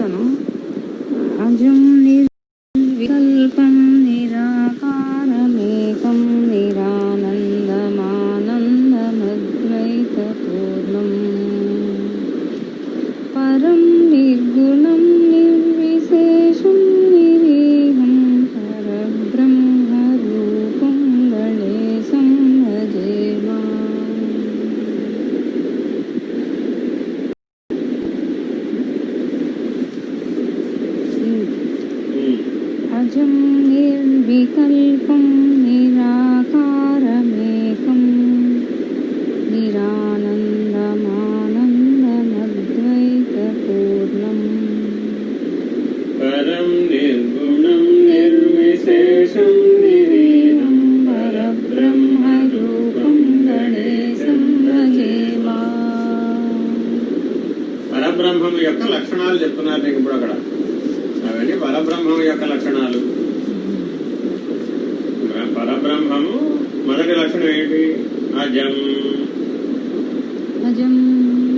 చదువుతాను. అజం నిర్వికల్పం నిరాకారమేకం నిరానందమానందమద్వైతపూర్ణం పరం నిర్గుణం నిర్విశేషం నిరీహం పరబ్రహ్మరూపం గణేశం భజేమా. అజం నిర్వికల్పం నిరాకారమేకం నిరానందమానందమద్వైతపూర్ణం పరం నిర్గుణం నిర్విశేషం నిరీహం పరబ్రహ్మరూపం గణేశం భజేమా. పరబ్రహ్మం యొక్క లక్షణాలు చెప్తున్నారు నీకు ఇప్పుడు అక్కడ. అవన్నీ పరబ్రహ్మం యొక్క లక్షణాలు. పరబ్రహ్మము మొదటి లక్షణం ఏంటి? అజం, అజం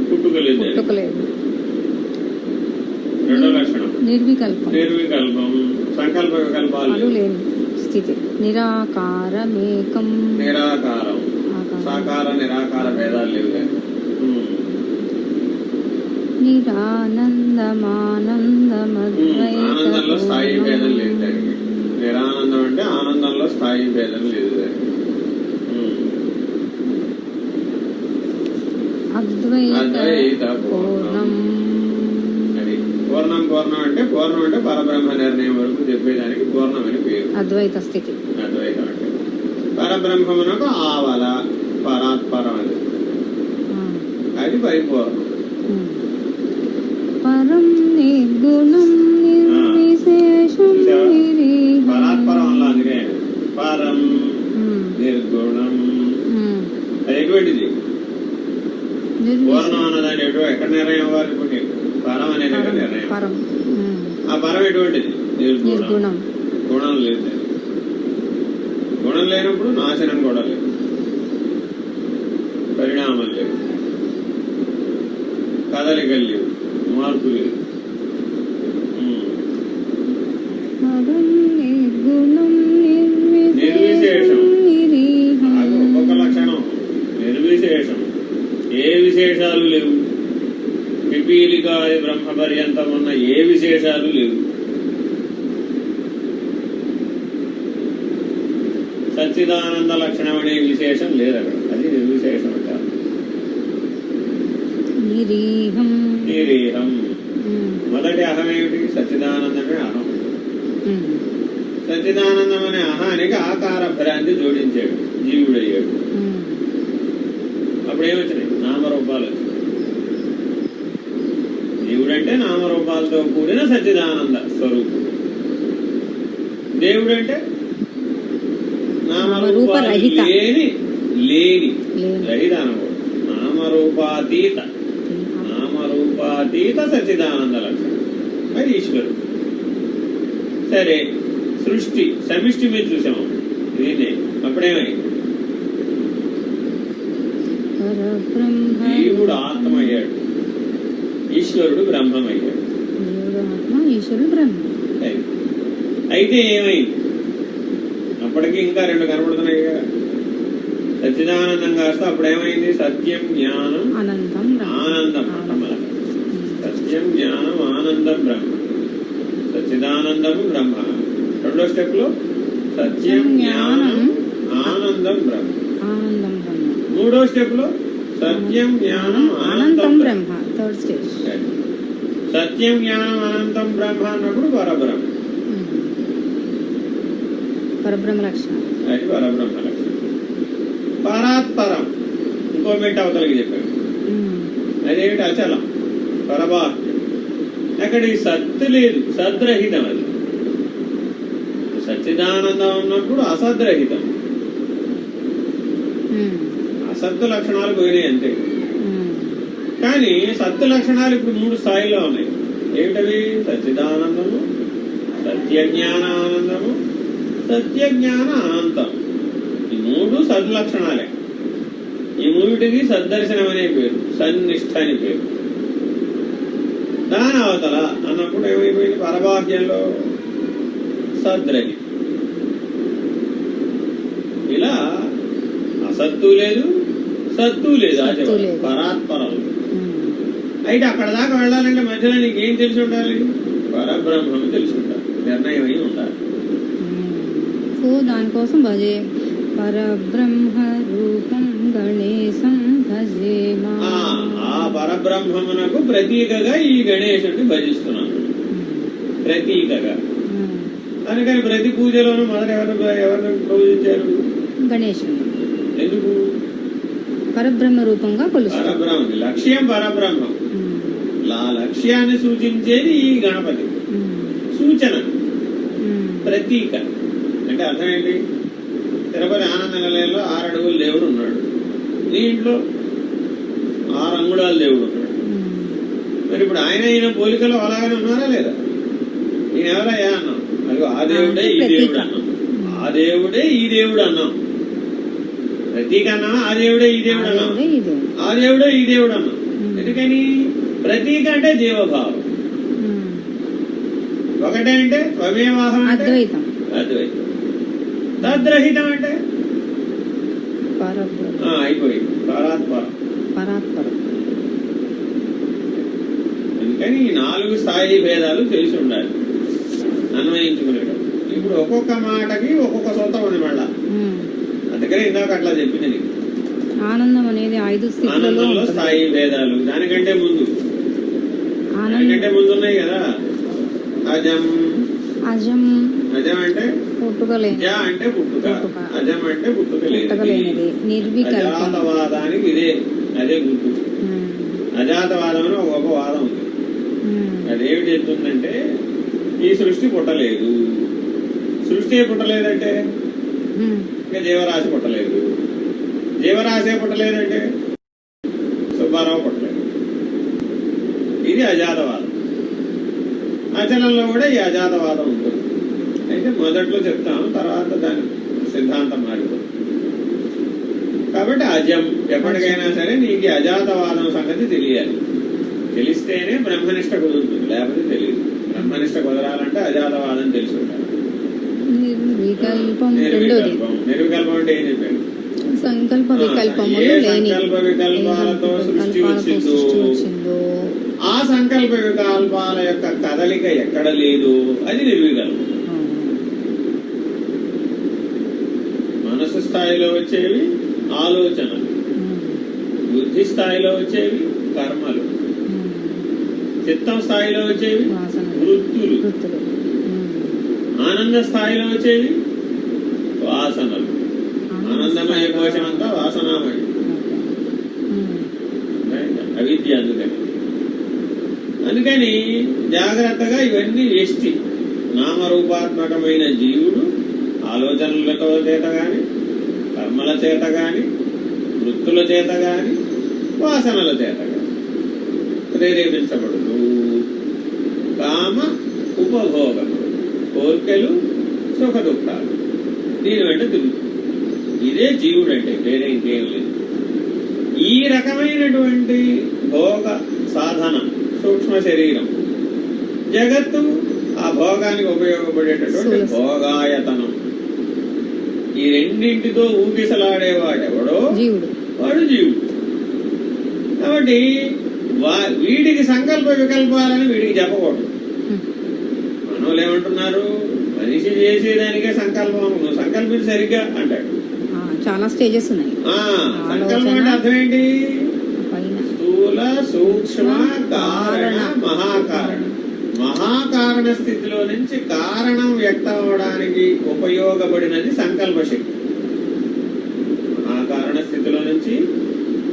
పుట్టుకలేదు. రెండో లక్షణం నిర్వికల్పం, నిర్వికల్పం, సంకల్ప వికల్పాలు లేని స్థితి. నిరాకారమేకం, నిరాకారం, సాకార నిరాకార భేదాలు లేవు. ఆనందంలో స్థాయి భేదం లేదు దానికి. నిరానందం అంటే ఆనందంలో స్థాయి భేదం లేదు దానికి. అద్వైత పూర్ణం. అది పూర్ణం. పూర్ణం అంటే పరబ్రహ్మ నిర్ణయం వరకు చెప్పేదానికి పూర్ణం అని పేరు. అద్వైత స్థితి. అద్వైతం అంటే పరబ్రహ్మమునకు ఆవల పరాత్పరం. అది పరిపూర్ణం. పరం నిర్గుణం నిర్విశేషం నిరీహం. పరాత్పరం వల్ల అందుకే పరం నిర్గుణం. అది ఎటువంటిది? పూర్ణం అన్నదాన్ని ఎక్కడ నిర్ణయం అవ్వాలి? ఇప్పుడు పరం అనేది నిర్ణయం. ఆ పరం ఎటువంటిది? నిర్గుణం. గుణం లేదు. గుణం లేనప్పుడు నాశనం కూడా లేదు, పరిణామం లేదు, కదలికలు లేవు, మార్పు లేదు. నిర్విశేషం. ఒక్కొక్క లక్షణం నిర్విశేషం. ఏ విశేషాలు లేవు. పిపీలిక బ్రహ్మ పర్యంతం ఉన్న ఏ విశేషాలు లేవు. సచ్చిదానంద లక్షణం అనే విశేషం లేదు అక్కడ. అది నిర్విశేషం అంటారు. నిరీహం. మొదటి అహం ఏమిటి? సచ్చిదానందమే అహం. సచ్చిదానందం అనే అహానికి ఆకార భ్రాంతి జోడించాడు, జీవుడయ్యాడు. అప్పుడేమొచ్చినాయి? నామరూపాలు వచ్చినాయి. జీవుడంటే నామరూపాలతో కూడిన సచ్చిదానంద స్వరూపుడు. దేవుడంటే నామరూపాలు లేని రహిత అనకూడదు. నామరూపాతీత సచ్చిదానంద లక్షణం. అది ఈశ్వరుడు. సరే, సృష్టి సమిష్టి మీద చూసాము దీన్నే. అప్పుడేమైంది? జీవుడు ఆత్మయ్యాడు, ఈశ్వరుడు బ్రహ్మమయ్యాడు. అయితే ఏమైంది? అప్పటికి ఇంకా రెండు కనబడుతున్నాయి కదా. సచ్చిదానందం కాస్త అప్పుడేమైంది? సత్యం జ్ఞానం ఆనందం. సత్యం జ్ఞానం ఆనందం బ్రహ్మ. సచ్చిదానందము బ్రహ్మ. రెండో స్టెప్ లో సత్యం జ్ఞానం ఆనందం బ్రహ్మ. మూడో స్టెప్ లో సత్యం జ్ఞానం అనంతం బ్రహ్మ. థర్డ్ స్టేజ్ సత్యం జ్ఞానం అనంతం బ్రహ్మ అన్నప్పుడు పరబ్రహ్మ. పరబ్రహ్మ లక్షణం. అది పరబ్రహ్మ లక్షణం. పరాత్పరం ఇంకో మెట్టు అవతలకి చెప్పాడు. అదేమిటి? అచలం, పరబాహ్యం. అక్కడ ఈ సత్తు లేదు, సద్రహితం. అది సచ్చిదానందం ఉన్నప్పుడు అసద్రహితం. అసత్తు లక్షణాలు పోయినాయి అంతే. కానీ సత్తు లక్షణాలు ఇప్పుడు మూడు స్థాయిలో ఉన్నాయి. ఏమిటవి? సచ్చిదానందము, సత్యజ్ఞాన ఆనందము, సత్యజ్ఞాన అనంతం. ఈ మూడు సద్లక్షణాలే. ఈ మూడిటికి సద్దర్శనం అనే పేరు, సన్నిష్ఠ అని పేరు. దాని అవతల అన్నప్పుడు ఏమైపోయింది? పరవాక్యంలో సద్రహి. ఇలా అసత్తు లేదు, సత్తు లేదు, పరాత్పరం. అయితే అక్కడ దాకా వెళ్ళాలంటే మధ్యలో నీకేం తెలిసి ఉండాలి? పరబ్రహ్మం తెలిసి ఉండాలి, నిర్ణయం అయి ఉండాలి. సో దానికోసం భజే పరబ్రహ్మ రూపం గణేశం భజేమా. ఆ పరబ్రహ్మమునకు ప్రతీకగా ఈ గణేశుడిని భజిస్తున్నాను, ప్రతీకగా. అందుకని ప్రతి పూజలోనూ మొదట ఎవరిని పూజించారు? గణేశుని. ఎందుకు? పరబ్రహ్మ రూపంగా కొలుస్తారు. పరబ్రహ్మ లక్ష్యం, పరబ్రహ్మం. లక్ష్యాన్ని సూచించేది ఈ గణపతి. సూచన, ప్రతీక. అంటే అర్థం ఏంటి? తిరుపతి ఆనంద నిలయంలో 6 అడుగుల దేవుడు ఉన్నాడు, నీ ఇంట్లో 6 అంగుళాల దేవుడు ఉన్నాడు. మరి ఇప్పుడు ఆయన పోలికలో అలాగనే ఉన్నారా లేదా? ఈయన ఎవరయ్యా అన్నాం, అది ఆ దేవుడే ఈ దేవుడు అన్నాం, ఆ దేవుడే ఈ దేవుడు అన్నాం. ప్రతీక అన్నామా? ఆ దేవుడే ఈ దేవుడు అన్నాం, ఆ దేవుడే ఈ దేవుడు అన్నాం. ఎందుకని? ప్రతీక అంటే జీవభావం, ఒకటే అంటే త్వమేవాహం, అద్వైతం. అద్వైతం. తద్రహితం అంటే అయిపోయింది, పరాత్పరం. అందుకని ఈ 4 స్థాయి భేదాలు తెలిసి ఉండాలి అన్వయించుకునేటప్పుడు. ఇప్పుడు ఒక్కొక్క మాటకి ఒక్కొక్క సూత్రం ఉంది మళ్ళా. అందుకని ఇందాక అట్లా చెప్పింది నీకు. ఆనందం అనేది 5 స్థితులలో స్థాయి భేదాలు. దానికంటే ముందు ఉన్నాయి కదా. అజం. అజం అంటే పుట్టుకలేనిది, అంటే పుట్టుక. అజం అంటే పుట్టుకలేనిది. అజాతవాదానికి ఇదే, అదే గుర్తు. అజాతవాదం అని ఒక వాదం ఉంది. అదేమి చెప్తుందంటే ఈ సృష్టి పుట్టలేదు. సృష్టి పుట్టలేదంటే ఇంకా జీవరాశి పుట్టలేదు. జీవరాశి పుట్టలేదంటే సుబ్బారావు పుట్టలేదు. ఇది అజాతవాదం. అచలంలో కూడా ఈ అజాతవాదం ఉంటుంది. అయితే మొదట్లో చెప్తాం, తర్వాత దాని సిద్ధాంతం మారిపోతుంది. కాబట్టి అజం ఎప్పటికైనా సరే నీకు అజాతవాదం సంగతి తెలియాలి. తెలిస్తేనే బ్రహ్మనిష్ట కుదురుతుంది, లేకపోతే తెలియదు. బ్రహ్మనిష్ట కుదరాలంటే అజాతవాదం తెలిసి ఉండాలి. నిర్వికల్పం అంటే ఏం చెప్పాడు? సంకల్ప వికల్పాలతో సృష్టి వచ్చిందో ఆ సంకల్ప వికల్పాల యొక్క కదలిక ఎక్కడ లేదు, అది నిర్వికల్పం. మనసు స్థాయిలో వచ్చేవి ఆలోచనలు, బుద్ధి స్థాయిలో వచ్చేవి కర్మలు, చిత్తం స్థాయిలో వచ్చేవి వృత్తులు, ఆనంద స్థాయిలో వచ్చేవి వాసనలు. ఆనందమయ కోశమంతా వాసనామయం, అవిద్య. అందుకని జాగ్రత్తగా ఇవన్నీ వ్యష్టి. నామరూపాత్మకమైన జీవుడు ఆలోచనలతో చేత గాని, కర్మల చేత గాని, వృత్తుల చేత గాని, వాసనల చేత గాని ప్రేరేపించబడుతూ కామ ఉపభోగములు, కోర్కెలు, సుఖ దుఃఖాలు దీని వెంట తిరుగుతుంది. ఇదే జీవుడు అంటే, వేరే ఇంకేం లేదు. ఈ రకమైనటువంటి భోగ సాధనం సూక్ష్మ శరీరం, జగత్తు ఆ భోగానికి ఉపయోగపడేటటువంటి భోగాయతనం. ఈ రెండింటితో ఊగిసలాడేవాడెవడో వాడు జీవుడు. కాబట్టి వీడికి సంకల్ప వికల్పాలని వీడికి చెప్పకూడదు. మనోళ్ళు ఏమంటున్నారు? మనిషి చేసేదానికే సంకల్పం, నువ్వు సంకల్పించి సరిగ్గా అంటాడు. చాలా స్టేజెస్ ఉన్నాయి. సంకల్పం అంటే అర్థం ఏంటి? స్థూల, సూక్ష్మ, కారణ, మహాకారణ. మహాకారణ స్థితిలో నుంచి కారణం వ్యక్తం అవడానికి ఉపయోగపడినది సంకల్ప శక్తి. మహాకారణ స్థితిలో నుంచి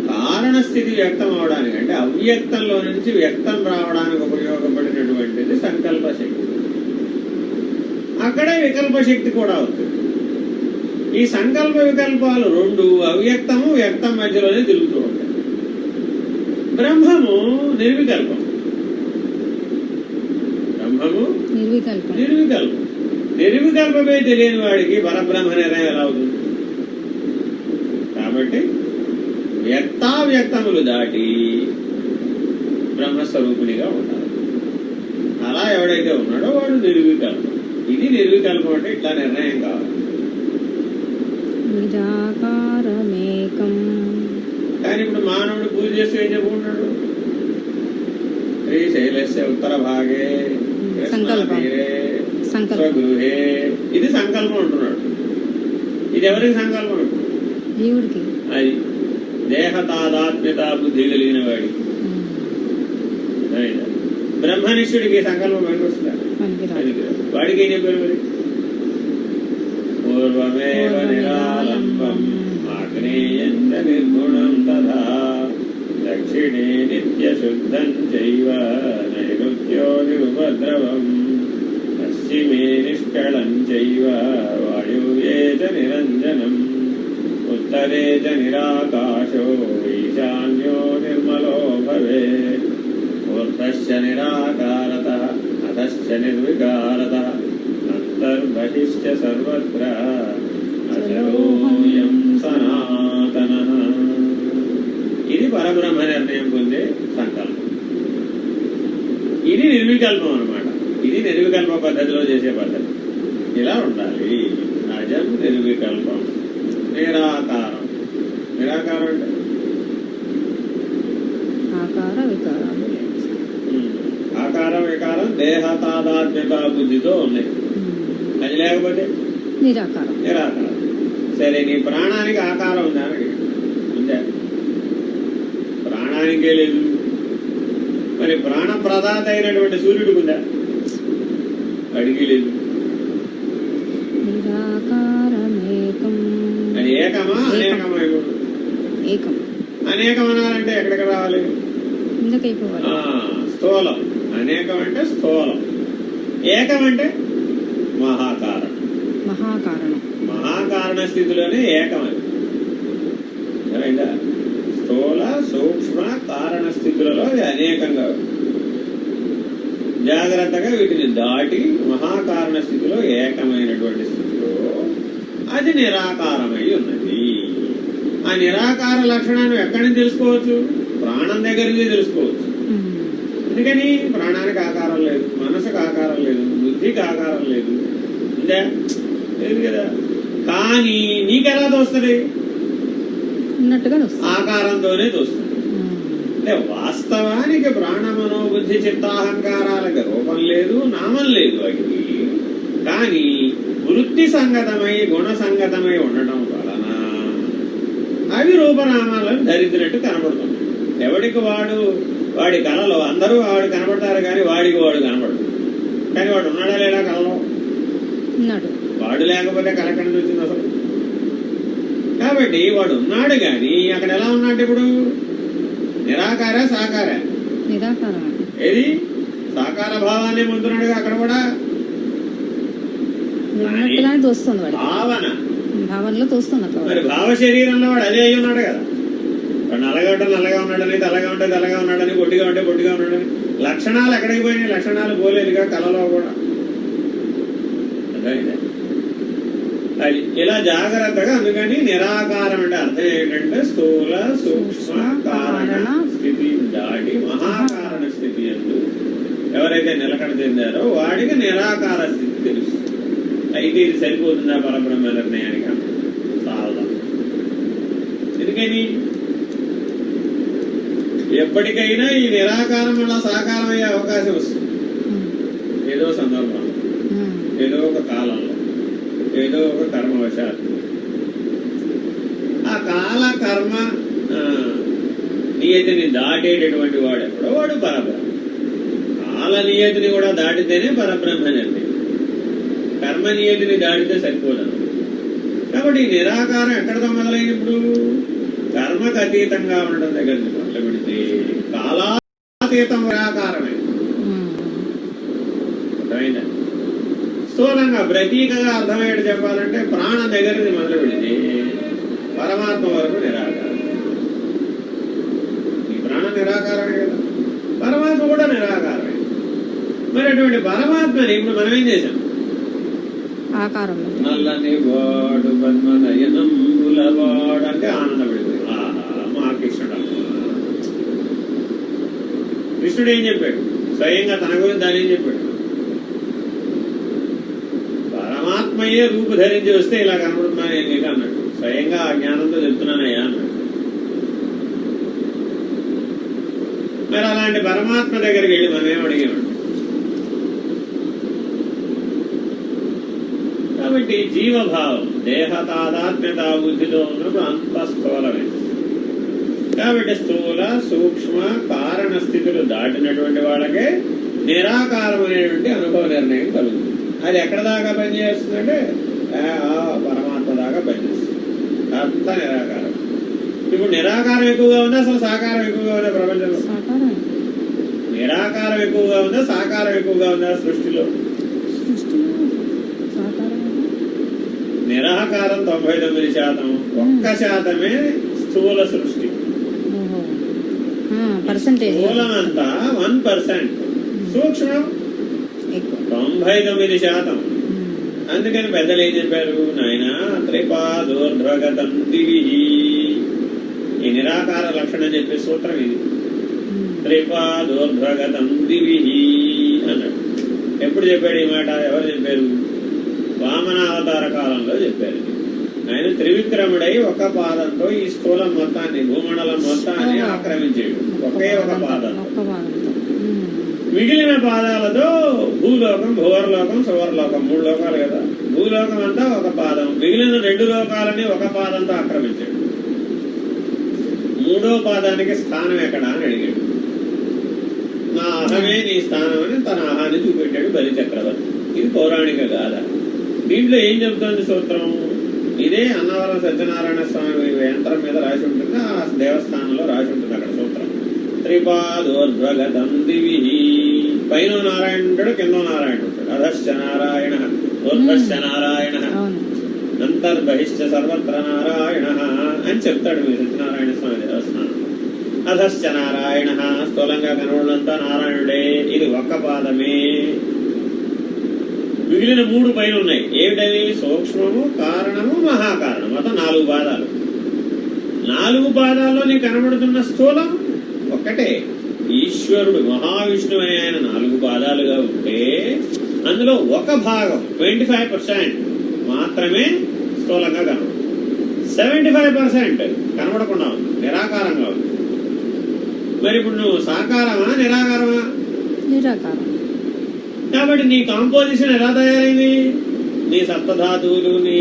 కారణ స్థితి వ్యక్తం అవడానికి, అంటే అవ్యక్తంలో నుంచి వ్యక్తం రావడానికి ఉపయోగపడినటువంటిది సంకల్ప శక్తి. అక్కడే వికల్ప శక్తి కూడా అవుతుంది. ఈ సంకల్ప వికల్పాలు రెండు అవ్యక్తము వ్యక్తం మధ్యలోనే తిరుగుతూ ఉంటాయి. బ్రహ్మము నిర్వికల్పం. బ్రహ్మము నిర్వికల్పం. నిర్వికల్పమే తెలియని వాడికి పరబ్రహ్మ నిర్ణయం ఎలా అవుతుంది? కాబట్టి వ్యక్తావ్యక్తములు దాటి బ్రహ్మస్వరూపునిగా ఉండాలి. ఎవడైతే ఉన్నాడో వాడు నిర్వికల్పం. ఇది నిర్వికల్పం అంటే ఇట్లా నిర్ణయం కావాలి. నిరాకారమేకం. కానీ ఇప్పుడు మానవుడు పూజ చేస్తూ ఏం చెప్పుకుంటాడు? శ్రీశైలస్య ఉత్తర భాగే కృష్ణాతీరే స్వగృహే. ఇది సంకల్పం అంటున్నాడు. ఇది ఎవరికి సంకల్పం? జీవుడికి. అది దేహతాదాత్మ్యత బుద్ధి కలిగిన వాడికి. బ్రహ్మనిష్ఠుడికి సంకల్పం పనికొస్తుందా? వాడికి ఏం చెప్పారు మరి? పూర్వమేవ నిరాలంబం ఆగ్నేయం చ నిర్గుణం తథా దక్షిణే నిత్యశుద్ధం చైవ నైరుత్యో నిరుపద్రవం పశ్చిమే నిష్కళం చైవ వాయువ్యే చ నిరంజనం ఉత్తరే చ నిరాకాశో ఈశాన్యో నిర్మలో భవేత్ ఊర్ధ్వశ్చ నిరాకారతః అధశ్చ నిర్వికారతః అంతర్బహిశ్చ సర్వత్ర అచరోయం సనాతనః. ఇది పరబ్రహ్మ నిర్ణయం పొందే సంకల్పం. ఇది నిర్వికల్పం అన్నమాట. ఇది నిర్వికల్ప పద్ధతిలో చేసే పద్ధతి. ఇలా ఉండాలి. అజం నిర్వికల్పం. నిరాకారం. నిరాకారం అంటే ఆకార వికారాలు. ఆకారం వికారం దేహతాదాత్మ్యత బుద్ధితో ఉన్నాయి. అది లేకపోతే నిరాకారం. నిరాకారం. సరే, నీ ప్రాణానికి ఆకారం ఉందా? ఉందా? ప్రాణానికే లేదు. మరి ప్రాణ ప్రదాత అయినటువంటి సూర్యుడికి ఉందా? అడిగి లేదు. నిరాకారమేకం. అది ఏకమా అనేకమా? ఏకం. అనేకం అనాలంటే ఎక్కడికి రావాలి? ఇందుకైపోవాలి. స్థూలం. అనేకం అంటే స్థూలం. ఏకం అంటే మహాకారణం. మహాకారణం. మహాకారణ స్థితిలోనే ఏకం. అది స్థూల సూక్ష్మ కారణ స్థితులలో అది అనేకంగా జాగ్రత్తగా వీటిని దాటి మహాకారణ స్థితిలో ఏకమైనటువంటి స్థితిలో అది నిరాకారమై ఉన్నది. ఆ నిరాకార లక్షణాన్ని ఎక్కడి నుంచి తెలుసుకోవచ్చు? ప్రాణం దగ్గర నుంచి తెలుసుకోవచ్చు. ఎందుకని? ప్రాణానికి ఆకారం లేదు, మనసుకు ఆకారం లేదు, బుద్ధికి ఆకారం లేదు. ఉందా? లేదు కదా. కానీ నీకెలా తోస్తుంది? ఉన్నట్టుగా ఆకారంతోనే తోస్తుంది. అంటే వాస్తవానికి ప్రాణమనో బుద్ధి చిత్తాహంకారాలకు రూపం లేదు, నామం లేదు వాటికి. కానీ వృత్తి సంగతమై గుణ సంగతమై ఉండటం వలన అవి రూపనామాలను ధరించినట్టు కనబడుతుంది. ఎవడికి వాడు, వాడి కళలో అందరూ వాడు కనబడతారు కానీ వాడికి వాడు కనబడదు. కానీ వాడు ఉన్నాడా లేడా కళలో? ఉన్నాడు. వాడు లేకపోతే కళ ఎక్కడి వచ్చింది అసలు? కాబట్టి వాడు ఉన్నాడు గాని అక్కడ ఎలా ఉన్నాడు? ఇప్పుడు నిరాకార సాకార? నిరాకారం. ఏది? సాకార భావాన్ని పొందుతున్నాడుగా అక్కడ కూడా. తోస్తుంది వాడు. భావన. భావనలో తోస్తుంది. మరి భావ శరీరంలో వాడు అదే అయి ఉన్నాడు కదా. నల్లగా ఉంటే నల్లగా ఉన్నాడని, తెల్లగా ఉంటే తెల్లగా ఉన్నాడని, పొట్టిగా ఉంటే పొట్టిగా ఉన్నాడని. లక్షణాలు ఎక్కడికి పోయినాయి? లక్షణాలు పోలేదుగా కళలో కూడా. అది ఇలా జాగ్రత్తగా. అందుకని నిరాకారం అంటే అర్థం ఏంటంటే స్థూల సూక్ష్మ కారణ స్థితి దాటి మహాకారణ స్థితి అందు ఎవరైతే నిలకడ చెందారో వాడికి నిరాకార స్థితి తెలుస్తుంది. అయితే ఇది సరిపోతుందా పరబ్రహ్మ నిర్ణయానికి? చాలా. ఎందుకని ఎప్పటికైనా ఈ నిరాకారం వల్ల సాకారం అయ్యే అవకాశం వస్తుంది. ఏదో సందర్భంలో, ఏదో ఒక కాలంలో, ఏదో ఒక కర్మవశాత్తు. ఆ కాల కర్మ నియతిని దాటేటటువంటి వాడు ఎప్పుడో వాడు పరబ్రహ్మ. కాల నియతిని కూడా దాటితేనే పరబ్రహ్మ నిర్ణయం. కర్మ నియతిని దాటితే సరిపోదు. కాబట్టి నిరాకారం ఎక్కడితో మొదలైనప్పుడు కర్మకు అతీతంగా ఉండడం దగ్గర మొదలు పెడితే కాలాతీతం నిరాకారమే. స్థూలంగా ప్రతీకగా అర్థమయ్యేది చెప్పాలంటే ప్రాణం దగ్గరది మొదలు పెడితే పరమాత్మ వరకు నిరాకారం. ఈ ప్రాణం నిరాకారమే కదా, పరమాత్మ కూడా నిరాకారమే. మరి అటువంటి పరమాత్మని ఇప్పుడు మనం ఏం చేశాం? ఆకారం. నల్లని వాడు పద్మనయనంబులవాడు అంటే ఆనందపడిపోయి మా కృష్ణుడు. కృష్ణుడు ఏం చెప్పాడు? స్వయంగా తన గురించి దాని ఏం చెప్పాడు? ఆత్మయే రూపు ధరించి వస్తే ఇలా కనబడుతున్నా నేను నీకు అన్నాడు. స్వయంగా ఆ జ్ఞానంతో చెప్తున్నానయ్యా అన్నాడు. మరి అలాంటి పరమాత్మ దగ్గరికి వెళ్ళి మనం ఏం అడిగామండి? కాబట్టి జీవభావం దేహ తాదాత్మ్యత బుద్ధితో ఉన్నప్పుడు అంత స్థూలమే. కాబట్టి స్థూల సూక్ష్మ కారణ స్థితులు దాటినటువంటి వాళ్ళకే నిరాకారమైనటువంటి అనుభవ నిర్ణయం కలుగుతుంది. అది ఎక్కడ దాకా పనిచేస్తుందంటే పరమాత్మ దాకా పనిచేస్తుంది. అంతా నిరాకారం. ఇప్పుడు నిరాకారం ఎక్కువగా ఉందా అసలు సాకారం ఎక్కువగా ఉందా ప్రపంచంలో? నిరాకారం ఎక్కువగా ఉందా సాకారం ఎక్కువగా ఉందా సృష్టిలో? నిరాకారం 99%, 1% స్థూల సృష్టి. స్థూలమంతా 1%, సూక్ష్మం 99%. అందుకని పెద్దలు ఏం చెప్పారు? నాయన త్రిపాదోర్ధ్వగతం దివి. ఈ నిరాకార లక్షణం చెప్పే సూత్రం ఇది. త్రిపాదోర్ధ్వగతం దివి అన్నాడు. ఎప్పుడు చెప్పాడు ఈ మాట? ఎవరు చెప్పారు? వామనావతార కాలంలో చెప్పారు. ఆయన త్రివిక్రముడై ఒక పాదంతో ఈ స్థూలం మొత్తాన్ని, భూమండలం మొత్తాన్ని ఆక్రమించాడు. ఒకే ఒక పాదంతో. మిగిలిన పాదాలతో భూలోకం, భువర్లోకం, సువర్లోకం, 3 లోకాలు కదా. భూలోకం అంతా ఒక పాదం, మిగిలిన 2 లోకాలని ఒక పాదంతో ఆక్రమించాడు. 3వ పాదానికి స్థానం ఎక్కడా అని అడిగాడు. నా అహమే నీ స్థానం అని తన అహాన్ని చూపెట్టాడు బలి చక్రవర్తి. ఇది పౌరాణిక గాథ. దీంట్లో ఏం చెబుతోంది సూత్రం? ఇదే అన్నవరం సత్యనారాయణ స్వామి యంత్రం మీద రాసి ఉంటుంది. ఆ దేవస్థానంలో రాసి ఉంటుంది అక్కడ సూత్రం. త్రిపాదోర్ధ్వగతం దివి. పైన నారాయణ ఉంటాడు, కింద నారాయణ ఉంటాడు. అధశ్చ నారాయణ, ఊర్ధ్వశ్చ నారాయణ, అంతర్బహిశ్చ సర్వత్ర నారాయణ అని చెప్తాడు మీ సత్యనారాయణ స్వామి దేవస్థానం. అధశ్చ నారాయణ, స్థూలంగా కనబడినంతా నారాయణుడే. ఇది ఒక్క పాదమే. మిగిలిన 3 పైన ఉన్నాయి. ఏమిటవి? సూక్ష్మము, కారణము, మహాకారణం. మొత్తం 4 పాదాలు. 4 పాదాల్లో నీకు కనబడుతున్న స్థూలం ఒక్కటే. ఈశ్వరుడు మహావిష్ణువు అనే ఆయన 4 పాదాలుగా ఉంటే అందులో ఒక భాగం 25% మాత్రమే స్థూలంగా కనబడుతుంది. 75% కనబడకుండా ఉంది, నిరాకారంగా ఉంది. మరి ఇప్పుడు నువ్వు సాకారమా నిరాకారమా? నిరాకారం. కాబట్టి నీ కాంపోజిషన్ ఎలా తయారైంది? నీ సప్తధాతువులు, నీ